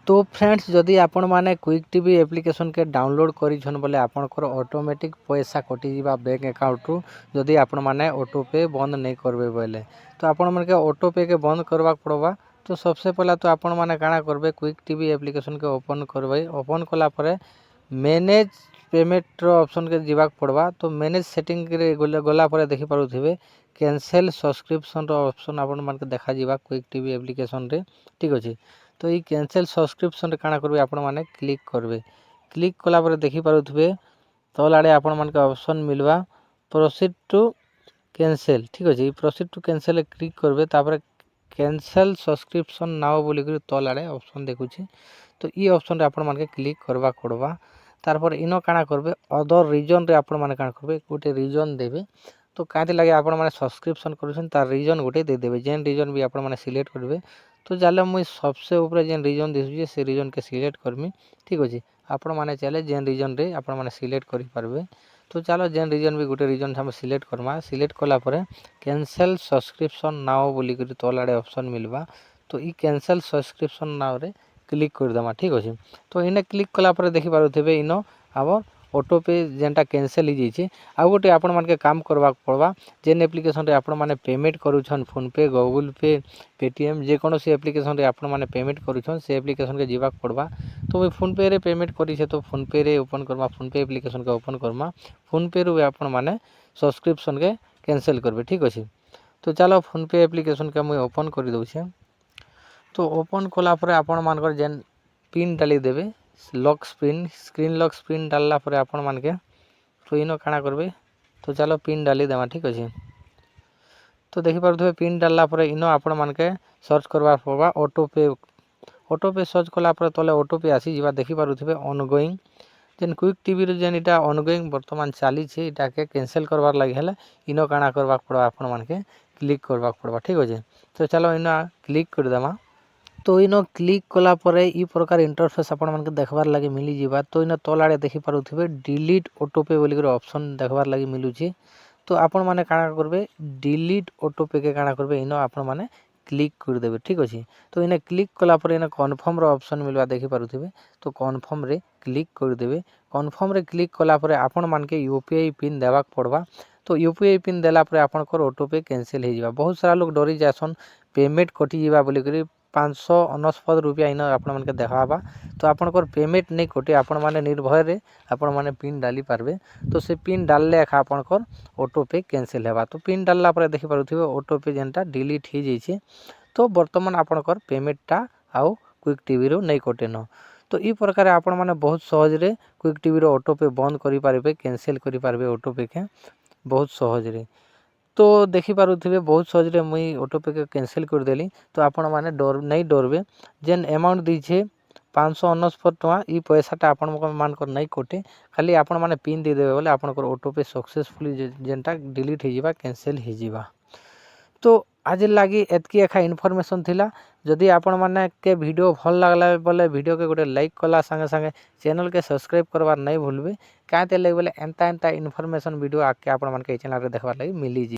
तो फ्रेंड्स जदि आपण मैंने क्विक टीवी एप्लिकेशन के डाउनलोड करिछन बोले आपनकर ऑटोमेटिक पैसा कटि जीवा बैंक अकाउंट रु जदि आपण मैंने ऑटो पे बंद नहीं करबे बोले तो आपण मन के ऑटो पे के बंद करबा पड़वा। तो सबसे पहला तो आपण मैंने काना करबे क्विक टीवी एप्लिकेशन के ओपन करबे। ओपन कला परे मैनेज पेमेंट ऑप्शन के जीवा पड़वा। तो मैनेज सेटिंग रे गला परे देखि पारुथिबे कैंसिल सब्सक्रिप्शन ऑप्शन आपण मन के देखा जीवा क्विक टीवी एप्लिकेशन रे। ठीक अछि। तो ये कैंसिल सब्सक्रिप्शन काଣା करबे आपण माने क्लिक करबे। क्लिक कला पर देखि पारुथबे तल आड़े आपण मन के ऑप्शन मिलवा प्रोसीड टू कैंसिल। ठीक अछि। प्रोसीड टू कैंसिल क्लिक करबे तापर कैंसिल सब्सक्रिप्शन नाउ बोली कर तल आड़े ऑप्शन देखुछि। तो ई ऑप्शन रे आपण मन के क्लिक करबा पड़वा। तार पर इनो काଣା करबे अदर रीजन रे आपण माने काଣା करबे गोटे रीजन देबे। तो कांति लगे आपण माने सब्सक्रिप्शन करूछन तार रीजन गोटे दे देबे जेन रीजन भी आपण माने सिलेक्ट करबे। तो जाले मुई सबसे ऊपर जेन रीजन दिसुजे से रीजन के सिलेक्ट करमी। ठीक अछि। आपण माने चले जेन रीजन रे आपण माने सिलेक्ट करि पारबे। तो चलो जेन रीजन भी गोटे रीजन हम सिलेक्ट करमा। सिलेक्ट कला परे कैंसिल सब्सक्रिप्शन नाउ बोली कर तल आड़े ऑप्शन मिलवा। तो ई कैंसिल सब्सक्रिप्शन नाउ रे क्लिक कर देमा। ठीक अछि। तो इने क्लिक कला परे देखि पारुथिबे इनो अब ऑटो पे जेनटा कैंसिल हो जाइए। आ गोटे आपण मन के काम करबा पड़वा जेन एप्लिकेशन रे आपण माने पेमेंट करूछन फोन पे गूगल पे पेटीएम जे कोनो सी एप्लिकेशन रे आपण माने पेमेंट करूछन से एप्लिकेशन के जीवा पड़वा। तो मुई फोन पे रे पेमेंट करी छे तो फोन पे रे ओपन करमा फोन पे एप्लिकेशन के ओपन करमा। फोन पे रू आपण माने सब्सक्रिप्शन के कैंसिल करबे। ठीक अछि। तो चलो फोन पे एप्लिकेशन के मुई ओपन कर दउछे। तो ओपन कला परे आपण मानकर जेन पिन डाली देबे लॉक स्क्रीन लॉक स्क्रीन डालला परे आपण मान के तो इनो काଣା करबे। तो चलो पिन डाली देमा। ठीक अछि। तो देखि पारुथबे पिन डालला परे इनो आपण मान के सर्च करबा पड़वा ऑटो पे सर्च कला परे तले ऑटो पे आसी जीवा देखि पारुथबे ऑनगोइंग जेन क्विक टीवी रे जेन इटा ऑनगोइंग वर्तमान चाली छे इटा के कैंसिल करबार लागि हेले इनो काଣା करबा पड़वा आपण मान के क्लिक करबा पड़वा। ठीक अछि। तो चलो इनो क्लिक कर देमा। तो इनो क्लिक कला परे ई प्रकार इंटरफेस आपण मन के देखबार लागि मिली जीवा। तो इनो तल आड़े देखि पारुथिबे डिलीट ऑटो पे बोली कर ऑप्शन देखबार लागि मिलुची। तो आपण माने काଣା करबे डिलीट ऑटो पे के काଣା करबे इनो आपण माने क्लिक कर देबे। ठीक अछि। तो इने क्लिक कला परे इने कन्फर्म रो ऑप्शन मिलवा देखि पारुथिबे। तो कन्फर्म रे क्लिक कर देबे। कन्फर्म रे क्लिक कला परे आपण मान के यूपीआई पिन देबाक पड़वा। तो यूपीआई पिन देला परे आपण को ऑटो पे कैंसिल हे जीवा। बहुत सारा लोग डरी जासन पेमेंट कटि जीवा बोली करी 569 रुपया इन आपण मन के देखाबा। तो आपण को पेमेंट नहीं कटे आपण माने निर्भय रे आपण माने पिन डाली पारबे। तो से पिन डालले एखा आपण को ऑटो पे कैंसिल हेबा। तो पिन डालला परे देखि पारुथिबे ऑटो पे जेनटा डिलीट हे जाइछे। तो वर्तमान आपण को पेमेंटटा आउ क्विक टीवी रो नहीं कटे न। तो ई प्रकार आपण माने बहुत सहज रे क्विक टीवी रो ऑटो पे बंद करि पारबे कैंसिल करि पारबे ऑटो पे के बहुत सहज रे। तो देखि पारुथिबे बहुत सहज रे मुई ऑटो पे के कैंसिल कर देली। तो आपण माने नहीं डरबे जेन अमाउंट दीछे 569 टका ई पैसाटा आपण मान कर नहीं कटे खाली आपण माने पिन दे देबे बोले आपण को ऑटो पे सक्सेसफुली जेनटा डिलीट हे जीवा कैंसिल हे जीवा। तो आज लगी एतकी एखा इनफॉरमेशन थिला। जदि आपण माने के वीडियो भल लागला बोले वीडियो के गोटे लाइक कला संगे संगे चैनल के सब्सक्राइब करबार नहीं भूलबे। काते लगे बोले एंता इनफॉरमेशन वीडियो आके आपण मान के चैनल रे देखबार लागि मिली जी।